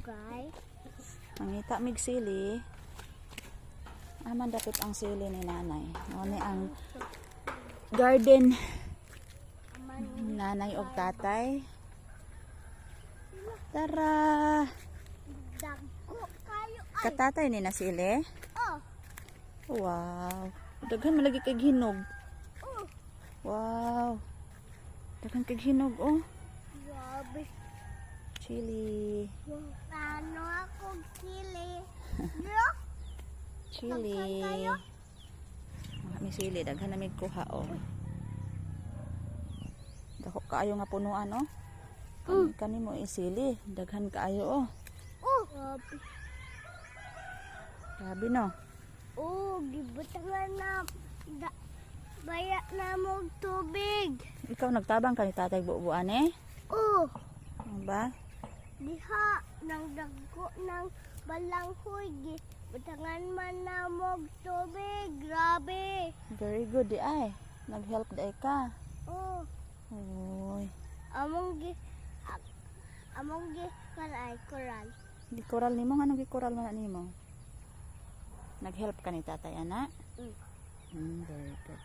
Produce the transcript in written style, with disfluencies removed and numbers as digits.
guys. Mangita mig sili. Aman dapit ang sili ni nanay. Mo ni ang garden ni nanay og tatay. Tara. Dagko kayo ay. Katatay ni na sili. Oh. Wow. Daghan malagi kay hinog. Oh. Wow. Daghan kay hinog oh. Grabe. Chili. Ano akong sili. Look. Chili. Daghan kayo? May sili, daghan na mig kuha oh. Dako kaayo nga punuan oh. Kani mo isili, daghan kaayo oh. Oh. Grabe. Grabe no. Oh, gibutangan na. Baya na mo tubig. Ikaw nagtabang ka ni tatay bubuan eh. Oh. Ano ba? Diha nang dagko ng balanghoy butangan man na mo tubig. Grabe. Very good di ay. Nag-help di ka. Oh. Uy. Among gi kanay koral. Di koral nimo nga nang koral man nimo. Nag-help ka ni tatay ana? Very good.